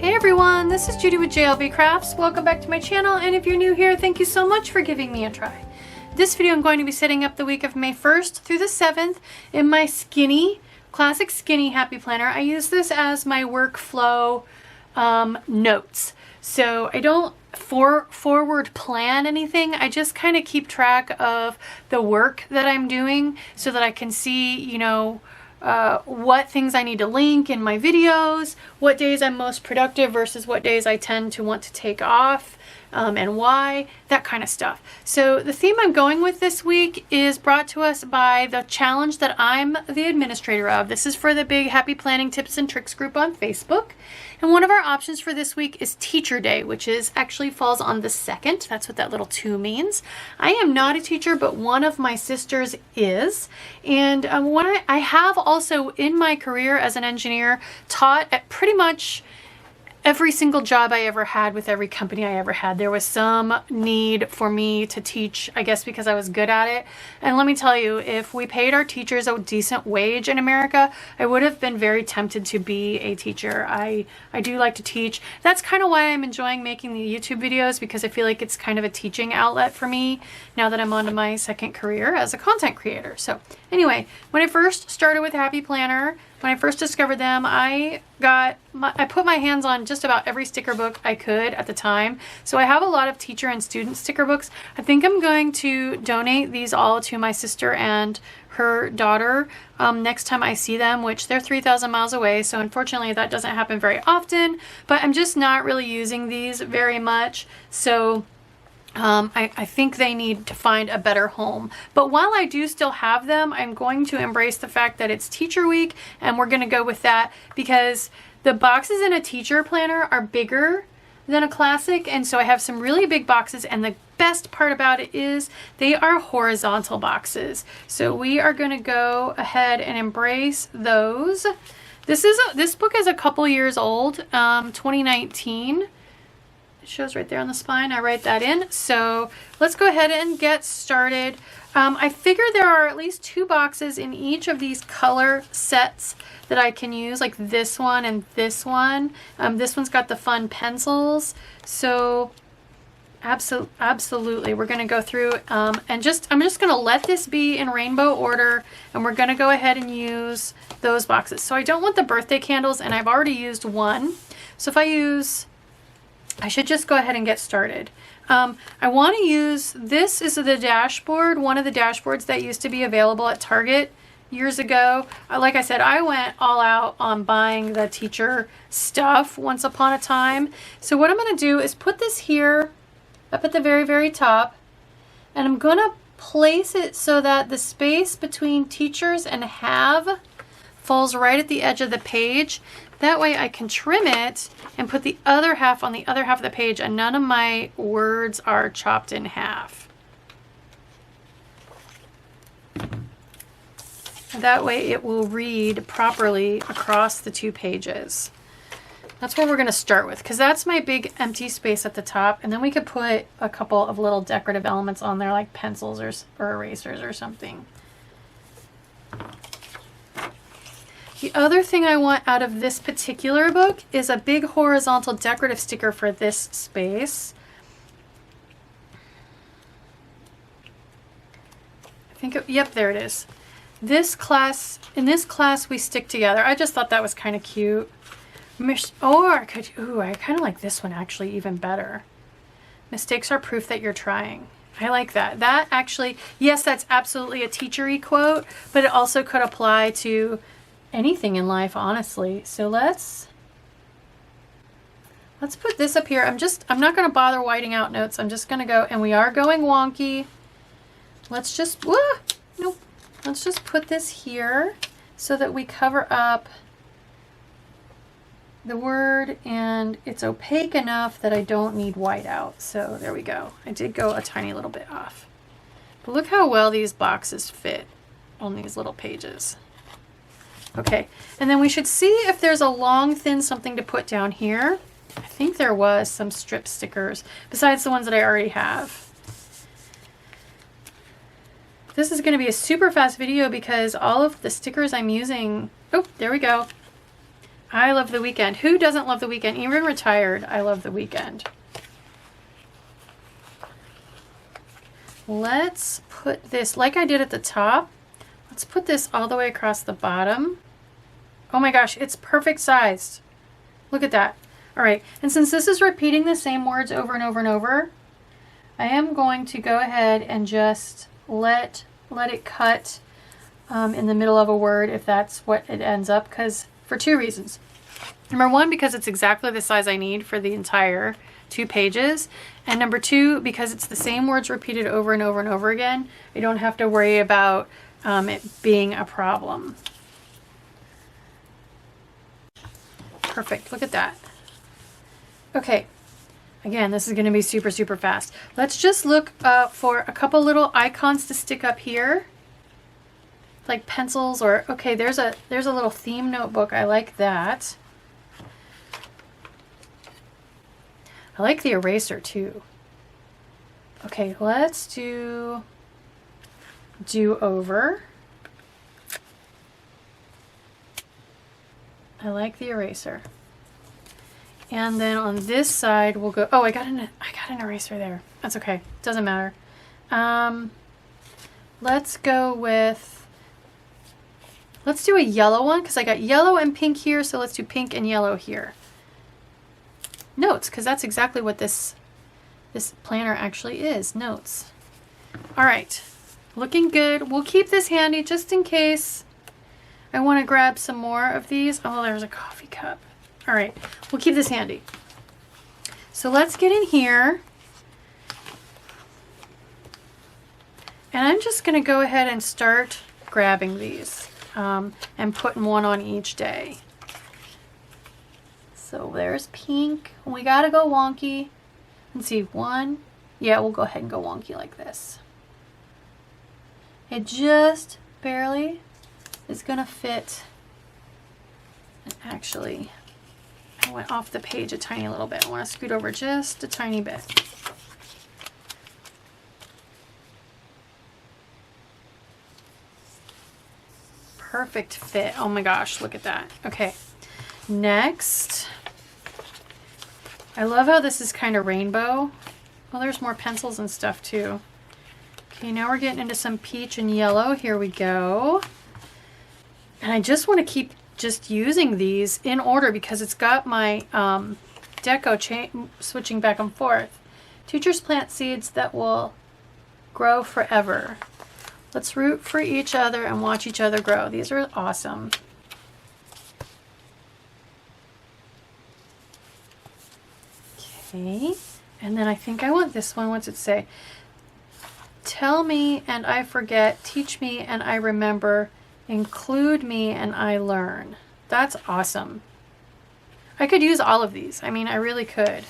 Hey everyone, this is Judi with JLBCrafts. Welcome back to my channel, and if you're new here, thank you so much for giving me a try. This video I'm going to be setting up the week of May 1st through the 7th in my classic skinny happy planner. I use this as my workflow notes. So I don't forward plan anything. I just kind of keep track of the work that I'm doing so that I can see, you know, what things I need to link in my videos, what days I'm most productive versus what days I tend to want to take off, and why, that kind of stuff. So the theme I'm going with this week is brought to us by the challenge that I'm the administrator of. This is for the Big Happy Planning Tips and Tricks group on Facebook. And one of our options for this week is Teacher Day, which is actually falls on the 2nd. That's what that little 2 means. I am not a teacher, but one of my sisters is. And I have also in my career as an engineer taught at pretty much every single job I ever had with every company I ever had. There was some need for me to teach, I guess because I was good at it. And let me tell you, if we paid our teachers a decent wage in America, I would have been very tempted to be a teacher. I do like to teach. That's kind of why I'm enjoying making the YouTube videos, because I feel like it's kind of a teaching outlet for me now that I'm on to my second career as a content creator. So anyway, when I first started with Happy Planner, when I first discovered them, I put my hands on just about every sticker book I could at the time. So I have a lot of teacher and student sticker books. I think I'm going to donate these all to my sister and her daughter next time I see them, which they're 3,000 miles away. So unfortunately that doesn't happen very often, but I'm just not really using these very much. So I think they need to find a better home. But while I do still have them, I'm going to embrace the fact that it's Teacher Week, and we're going to go with that because the boxes in a teacher planner are bigger than a classic, and so I have some really big boxes, and the best part about it is they are horizontal boxes. So we are going to go ahead and embrace those. This book is a couple years old, 2019. Shows right there on the spine. I write that in. So let's go ahead and get started. I figure there are at least 2 boxes in each of these color sets that I can use, like this one and this one. This one's got the fun pencils. So absolutely, we're going to go through and I'm just going to let this be in rainbow order, and we're going to go ahead and use those boxes. So I don't want the birthday candles, and I've already used one. So if I should just go ahead and get started. I want to use, this is the dashboard, one of the dashboards that used to be available at Target years ago. Like I said, I went all out on buying the teacher stuff once upon a time. So what I'm going to do is put this here up at the very, very top, and I'm going to place it so that the space between teachers and have falls right at the edge of the page. That way I can trim it and put the other half on the other half of the page, and none of my words are chopped in half. That way it will read properly across the 2 pages. That's what we're going to start with, because that's my big empty space at the top, and then we could put a couple of little decorative elements on there like pencils or erasers or something. The other thing I want out of this particular book is a big horizontal decorative sticker for this space. Yep, there it is. In this class we stick together. I just thought that was kind of cute. I kind of like this one actually even better. Mistakes are proof that you're trying. I like that. That actually, yes, that's absolutely a teacher-y quote, but it also could apply to anything in life, honestly. So let's put this up here. I'm not going to bother whiting out notes. I'm just going to go, and we are going wonky. Let's just put this here so that we cover up the word, and it's opaque enough that I don't need white out. So there we go. I did go a tiny little bit off, but look how well these boxes fit on these little pages. Okay, and then we should see if there's a long, thin something to put down here. I think there was some strip stickers besides the ones that I already have. This is going to be a super fast video because all of the stickers I'm using, oh, there we go. I love the weekend. Who doesn't love the weekend? Even retired, I love the weekend. Let's put this, like I did at the top, let's put this all the way across the bottom. Oh my gosh, it's perfect sized. Look at that. All right, and since this is repeating the same words over and over and over, I am going to go ahead and just let it cut in the middle of a word if that's what it ends up, because for two reasons. Number one, because it's exactly the size I need for the entire 2 pages. And number two, because it's the same words repeated over and over and over again, I don't have to worry about it being a problem. Perfect, look at that. Okay, again, this is gonna be super, super fast. Let's just look for a couple little icons to stick up here. Like pencils or, okay, there's a little theme notebook. I like that. I like the eraser too. Okay, let's do over. I like the eraser. And then on this side we'll go, oh, I got an eraser there. That's okay, doesn't matter. Let's go with, let's do a yellow one because I got yellow and pink here, so let's do pink and yellow here. Notes, because that's exactly what this planner actually is, notes. All right, looking good. We'll keep this handy just in case I want to grab some more of these. Oh, there's a coffee cup. All right, we'll keep this handy. So let's get in here. And I'm just going to go ahead and start grabbing these and putting one on each day. So there's pink. We got to go wonky. Let's see, one. Yeah, we'll go ahead and go wonky like this. It just barely is going to fit. And actually, I went off the page a tiny little bit. I want to scoot over just a tiny bit. Perfect fit. Oh my gosh, look at that. Okay, next. I love how this is kind of rainbow. Well, there's more pencils and stuff too. Okay, now we're getting into some peach and yellow. Here we go. And I just want to keep just using these in order because it's got my deco switching back and forth. Teachers plant seeds that will grow forever. Let's root for each other and watch each other grow. These are awesome. Okay, and then I think I want this one. What's it say? Tell me and I forget, teach me and I remember, include me and I learn. That's awesome. I could use all of these. I mean, I really could.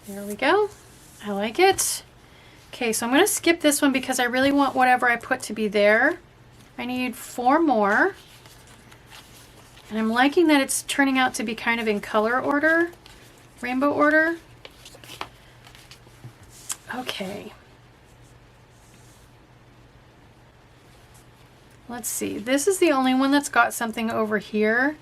There we go. I like it. Okay, so I'm going to skip this one because I really want whatever I put to be there. I need 4 more. And I'm liking that it's turning out to be kind of in color order, rainbow order. Okay. Let's see. This is the only one that's got something over here.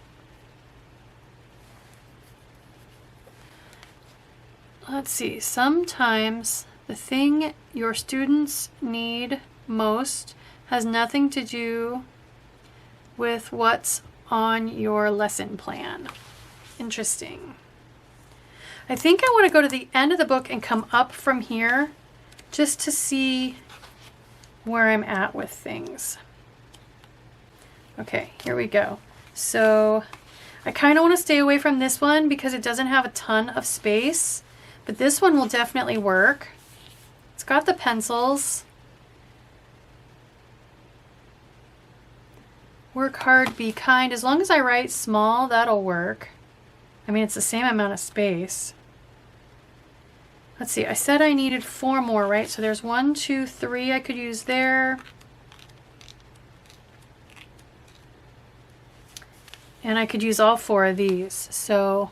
Let's see. Sometimes the thing your students need most has nothing to do with what's on your lesson plan. Interesting. I think I want to go to the end of the book and come up from here just to see where I'm at with things. Okay, here we go. So I kind of want to stay away from this one because it doesn't have a ton of space, but this one will definitely work. It's got the pencils. Work hard, be kind. As long as I write small, that'll work. I mean, it's the same amount of space. Let's see, I said I needed 4 more, right? So there's 1, 2, 3 I could use there. And I could use all 4 of these. So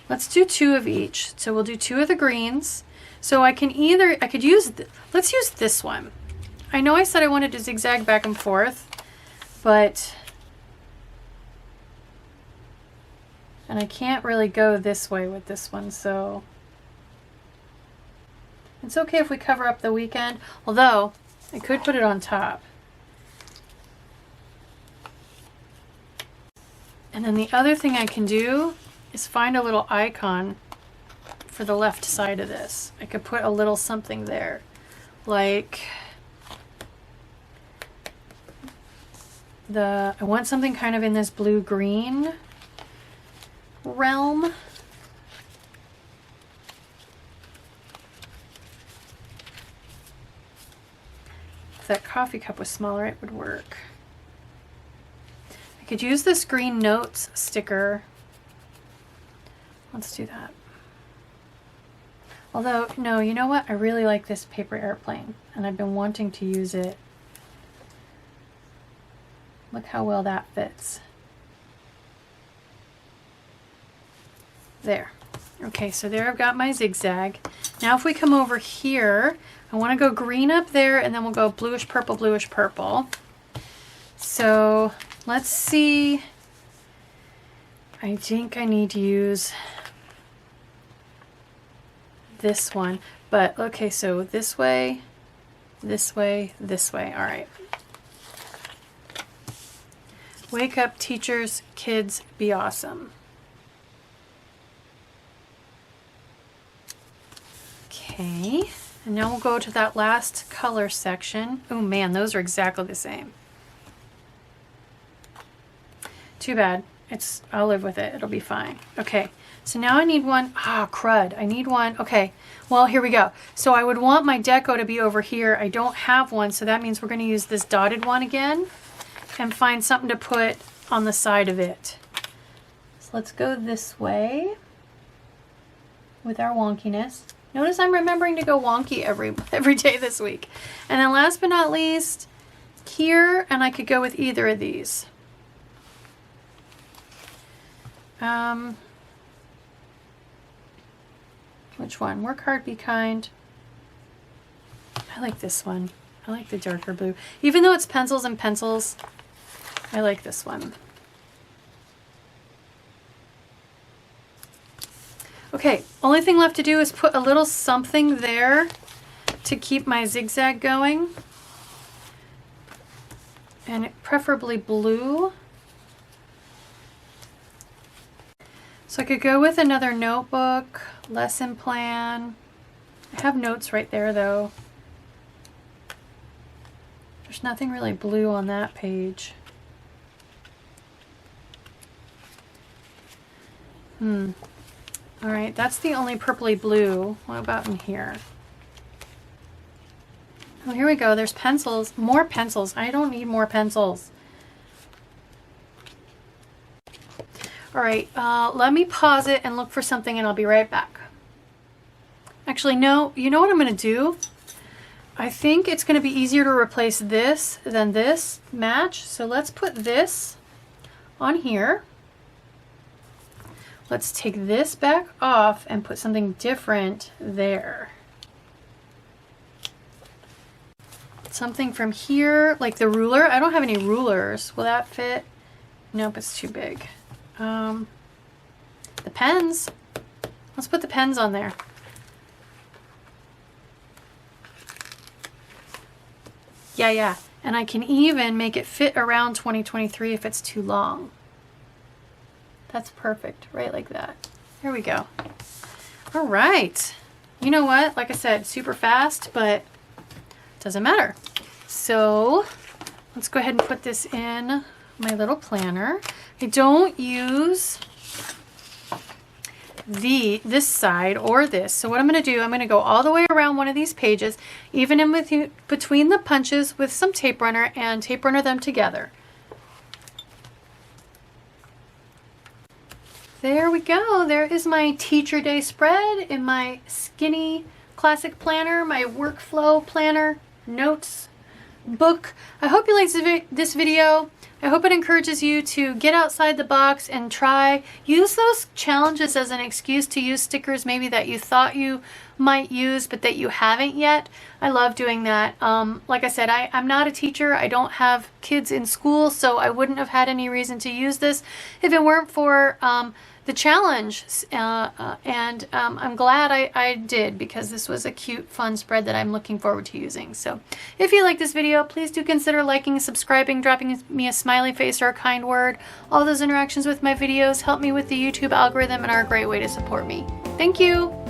let's do 2 of each. So we'll do 2 of the greens. So I could use, let's use this one. I know I said I wanted to zigzag back and forth, but, and I can't really go this way with this one, so it's okay if we cover up the weekend, although I could put it on top. And then the other thing I can do is find a little icon for the left side of this. I could put a little something there, like I want something kind of in this blue-green realm. If that coffee cup was smaller, it would work. I could use this green notes sticker. Let's do that. Although, no, you know what? I really like this paper airplane, and I've been wanting to use it. Look how well that fits. There. Okay, so there I've got my zigzag. Now if we come over here, I want to go green up there, and then we'll go bluish purple, bluish purple. So let's see. I think I need to use this one, but okay, so this way, this way, this way. All right. Wake up, teachers, kids, be awesome. Okay, and now we'll go to that last color section. Oh man, those are exactly the same. Too bad. I'll live with it. It'll be fine. Okay, so now I need one. Ah, crud. I need one. Okay, well, here we go. So I would want my deco to be over here. I don't have one, so that means we're going to use this dotted one again and find something to put on the side of it. So let's go this way with our wonkiness. Notice I'm remembering to go wonky every day this week. And then last but not least, here, and I could go with either of these. Which one? Work hard, be kind. I like this one. I like the darker blue. Even though it's pencils and pencils, I like this one. Okay, only thing left to do is put a little something there to keep my zigzag going. And preferably blue. So I could go with another notebook, lesson plan. I have notes right there though. There's nothing really blue on that page. All right, that's the only purpley blue. What about in here? Oh, here we go. There's pencils. More pencils. I don't need more pencils. All right, let me pause it and look for something and I'll be right back. Actually, no, you know what I'm going to do? I think it's going to be easier to replace this than this match. So let's put this on here. Let's take this back off and put something different there. Something from here, like the ruler. I don't have any rulers. Will that fit? Nope, it's too big. The pens. Let's put the pens on there. Yeah. And I can even make it fit around 2023 if it's too long. That's perfect, right like that. Here we go. All right. You know what? Like I said, super fast, but it doesn't matter. So let's go ahead and put this in my little planner. I don't use this side or this. So what I'm going to do, I'm going to go all the way around one of these pages, even in between the punches with some tape runner, and tape runner them together. There we go. There is my teacher day spread in my skinny classic planner, my workflow planner notes book. I hope you liked this video. I hope it encourages you to get outside the box and use those challenges as an excuse to use stickers maybe that you thought you might use but that you haven't yet. I love doing that. Like I said, I'm not a teacher. I don't have kids in school, so I wouldn't have had any reason to use this if it weren't for the challenge, and I'm glad I did, because this was a cute, fun spread that I'm looking forward to using. So if you like this video, please do consider liking, subscribing, dropping me a smiley face or a kind word. All those interactions with my videos help me with the YouTube algorithm and are a great way to support me. Thank you!